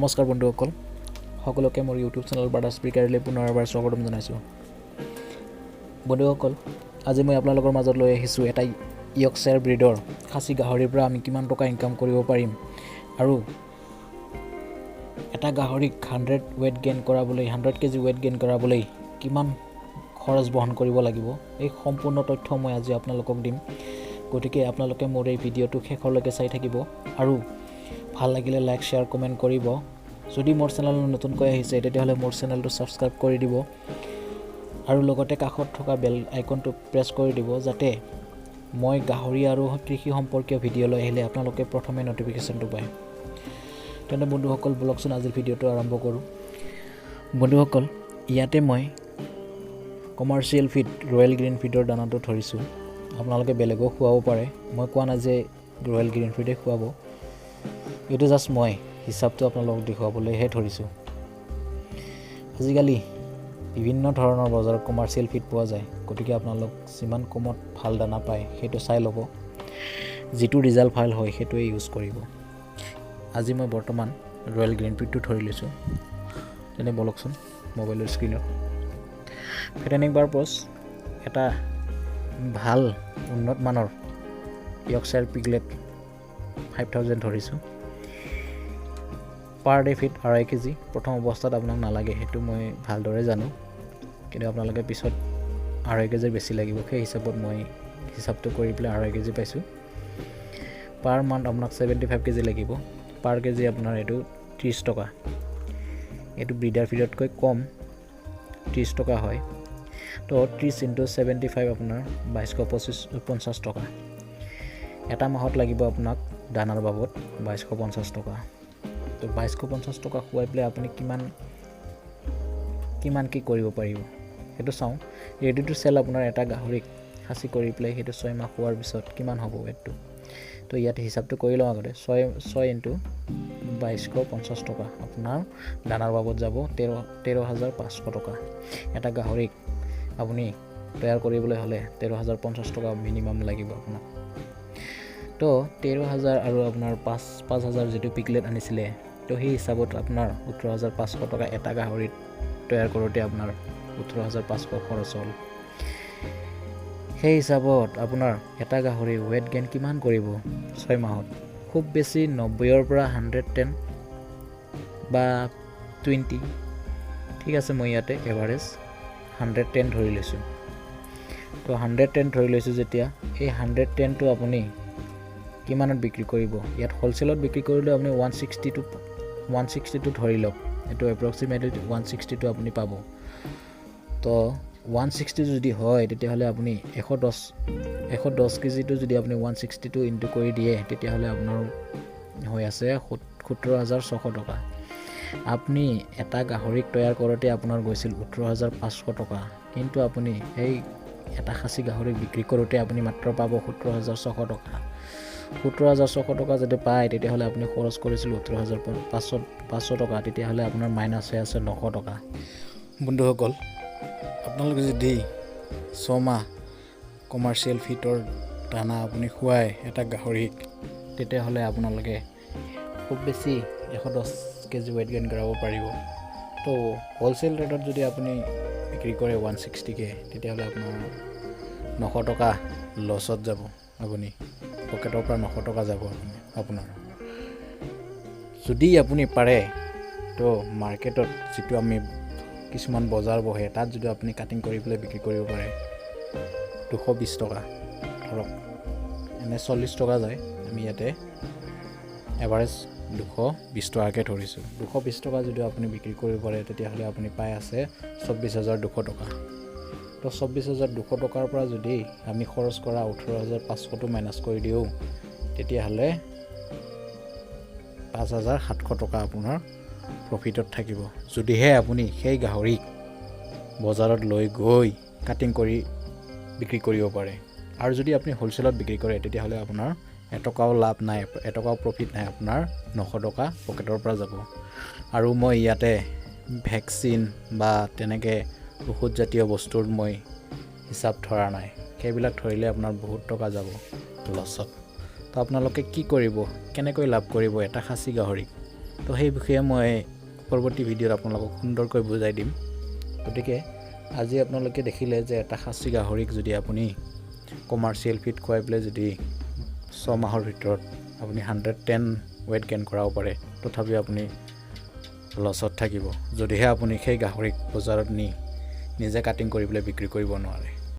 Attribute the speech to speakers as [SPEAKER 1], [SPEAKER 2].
[SPEAKER 1] নমস্কাৰ বন্ধুসকল, সকলোকে মোৰ ইউটিউব চেনেল ব্ৰাদাৰ্ছ পিগাৰীলৈ পুনৰ এবাৰ স্বাগতম জনাইছোঁ। বন্ধুসকল, আজি মই আপোনালোকৰ মাজত লৈ আহিছোঁ এটা ইয়ৰ্কশ্বায়াৰ ব্ৰিডৰ খাচী গাহৰিৰ পৰা আমি কিমান টকা ইনকাম কৰিব পাৰিম আৰু এটা গাহৰিক 100 কেজি ৱেইট গেইন কৰাবলৈ কিমান খৰচ বহন কৰিব লাগিব, এই সম্পূৰ্ণ তথ্য মই আজি আপোনালোকক দিম। গতিকে আপোনালোকে মোৰ এই ভিডিঅ'টো শেষলৈকে চাই থাকিব আৰু ভাল লাগিলে লাইক শ্বেয়াৰ কমেণ্ট কৰিব। যদি মোৰ চেনেল নতুনকৈ আহিছে তেতিয়াহ'লে মোৰ চেনেলটো ছাবস্ক্ৰাইব কৰি দিব আৰু লগতে কাষত থকা বেল আইকনটো প্ৰেছ কৰি দিব, যাতে মই গাহৰি আৰু কৃষি সম্পৰ্কীয় ভিডিঅ' লৈ আহিলে আপোনালোকে প্ৰথমে ন'টিফিকেশ্যনটো পায়। তেনে বন্ধুসকল, বলকচোন আজিৰ ভিডিঅ'টো আৰম্ভ কৰোঁ। বন্ধুসকল, ইয়াতে মই কমাৰ্চিয়েল ফিড ৰয়েল গ্ৰীণ ফিডৰ দানাটো ধৰিছোঁ। আপোনালোকে বেলেগো খুৱাব পাৰে, মই কোৱা নাই যে ৰয়েল গ্ৰীণ ফিডে খুৱাব। এইটো জাষ্ট মই হিচাপটো আপোনালোকক দেখুৱাবলৈহে ধৰিছোঁ। আজিকালি বিভিন্ন ধৰণৰ বজাৰত কমাৰ্চিয়েল ফিড পোৱা যায়, গতিকে আপোনালোক যিমান কমত ভাল দানা পায় সেইটো চাই ল'ব, যিটো ৰিজাল্ট ভাল হয় সেইটোৱে ইউজ কৰিব। আজি মই বৰ্তমান ৰয়েল গ্ৰীণ ফিডটো ধৰি লৈছোঁ। তেনে বলকচোন মোবাইলৰ স্ক্ৰীণত ফেটেনিং পাৰপছ এটা ভাল উন্নত মানৰ ইয়ৰ্কশ্বায়াৰ পিগলেট 5000 ধৰিছোঁ। Per day feed 2.5 KG. প্ৰথম অৱস্থাত আপোনাক নালাগে, সেইটো মই ভালদৰে জানো, কিন্তু আপোনালোকে পিছত 2.5 কেজিৰ বেছি লাগিব। সেই হিচাপত মই হিচাপটো কৰি পেলাই 2.5 কেজি পাইছোঁ। পাৰ মান্থ আপোনাক 75 কেজি লাগিব। পাৰ কেজি আপোনাৰ এইটো 30 টকা। এইটো ব্ৰিডাৰ ফিডতকৈ কম, 30 টকা হয়। তো 30 × 75 আপোনাৰ 2250 টকা। এটা মাহত লাগিব আপোনাক দানাৰ বাবদ 2250 টকা। তো 2250 টকা খুৱাই পেলাই আপুনি কিমান কি কৰিব পাৰিব সেইটো চাওঁ। ৰেডি টু চেল আপোনাৰ এটা গাহৰিক খাচী কৰি পেলাই সেইটো 6 মাহ খোৱাৰ পিছত কিমান হ'ব ৱেটটো। তো ইয়াতে হিচাপটো কৰি লওঁ আগতে। 6 × 2250 টকা আপোনাৰ দানাৰ বাবদ যাব 13,500 টকা। এটা গাহৰিক আপুনি তৈয়াৰ কৰিবলৈ হ'লে 13,050 টকা মিনিমাম লাগিব আপোনাক। তো 13,000 আৰু আপোনাৰ 5,000 যিটো পিগলেট আনিছিলে, তো সেই হিচাপত আপোনাৰ 18,500 টকা এটা গাহৰিত তৈয়াৰ কৰোঁতে আপোনাৰ 18,500 খৰচ হ'ল। সেই হিচাপত আপোনাৰ এটা গাহৰি ৱেইট গেইন কিমান কৰিব 6 মাহত? খুব বেছি 90ৰ পৰা 110 বা 20। ঠিক আছে, মই ইয়াতে এভাৰেজ 110 ধৰি লৈছোঁ। তো 110 ধৰি লৈছোঁ যেতিয়া, এই 110টো আপুনি কিমানত বিক্ৰী কৰিব? ইয়াত হ'লচেলত বিক্ৰী কৰিলে আপুনি 160টো ধৰি লওক। এইটো এপ্ৰক্সিমেটলি 160টো আপুনি পাব। তো 160 যদি হয় তেতিয়াহ'লে আপুনি 110 কেজিটো যদি আপুনি 160টো ইনটু কৰি দিয়ে, তেতিয়াহ'লে আপোনাৰ হৈ আছে 17,600 টকা। আপুনি এটা গাহৰিক তৈয়াৰ কৰোঁতে আপোনাৰ গৈছিল 18,500 টকা, কিন্তু আপুনি সেই এটা খাচী গাহৰিক বিক্ৰী কৰোঁতে আপুনি মাত্ৰ পাব 17,600 টকা। 17,600 টকা যদি পায়, তেতিয়াহ'লে আপুনি খৰচ কৰিছিল 18,500 টকা। তেতিয়াহ'লে আপোনাৰ মাইনাছ হৈ আছে 900 টকা। বন্ধুসকল, আপোনালোকে যদি 6 মাহ কমাৰ্চিয়েল ফিডৰ দানা আপুনি খুৱাই এটা গাহৰিক, তেতিয়াহ'লে আপোনালোকে খুব বেছি 110 কেজি ৱেইট গেইন কৰাব পাৰিব। তো হ'লচেল ৰেটত যদি আপুনি বিক্ৰী কৰে 160কে, তেতিয়াহ'লে আপোনাৰ 900 টকা লছত যাব। আপুনি পকেটৰ পৰা 900 টকা যাব আপোনাৰ। যদি আপুনি পাৰে, তো মাৰ্কেটত যিটো আমি কিছুমান বজাৰ বহে, তাত যদি আপুনি কাটিং কৰি পেলাই বিক্ৰী কৰিব পাৰে 220 টকা ধৰক, এনে 40 টকা যায়। আমি ইয়াতে এভাৰেজ 220 টকাকৈ ধৰিছোঁ। 220 টকা যদি আপুনি বিক্ৰী কৰিব পাৰে, তেতিয়াহ'লে আপুনি পাই আছে 24,200 টকা। তো 24,200 টকাৰ পৰা যদি আমি খৰচ কৰা 18,500টো মাইনাছ কৰি দিওঁ, তেতিয়াহ'লে 5,700 টকা আপোনাৰ প্ৰফিটত থাকিব। যদিহে আপুনি সেই গাহৰিক বজাৰত লৈ গৈ কাটিং কৰি বিক্ৰী কৰিব পাৰে। আৰু যদি আপুনি হ'লচেলত বিক্ৰী কৰে, তেতিয়াহ'লে আপোনাৰ এটকাও লাভ নাই, এটকাও প্ৰফিট নাই, আপোনাৰ 900 টকা পকেটৰ পৰা যাব। আৰু মই ইয়াতে ভেকচিন বা তেনেকৈ ঔষধজাতীয় বস্তুৰ মই হিচাপ ধৰা নাই। সেইবিলাক ধৰিলে আপোনাৰ বহুত টকা যাব লছত। তো আপোনালোকে কি কৰিব, কেনেকৈ লাভ কৰিব এটা খাচী গাহৰিক? তো সেই বিষয়ে মই পৰৱৰ্তী ভিডিঅ'ত আপোনালোকক সুন্দৰকৈ বুজাই দিম। গতিকে আজি আপোনালোকে দেখিলে যে এটা খাচী গাহৰিক যদি আপুনি কমাৰ্চিয়েল ফিড খুৱাই পেলাই যদি 6 মাহৰ ভিতৰত আপুনি 110 ৱেট গেইন কৰাব পাৰে, তথাপিও আপুনি লছত থাকিব যদিহে আপুনি সেই গাহৰিক বজাৰত নি নিজে কাটিং কৰি পেলাই বিক্ৰী কৰিব নোৱাৰে।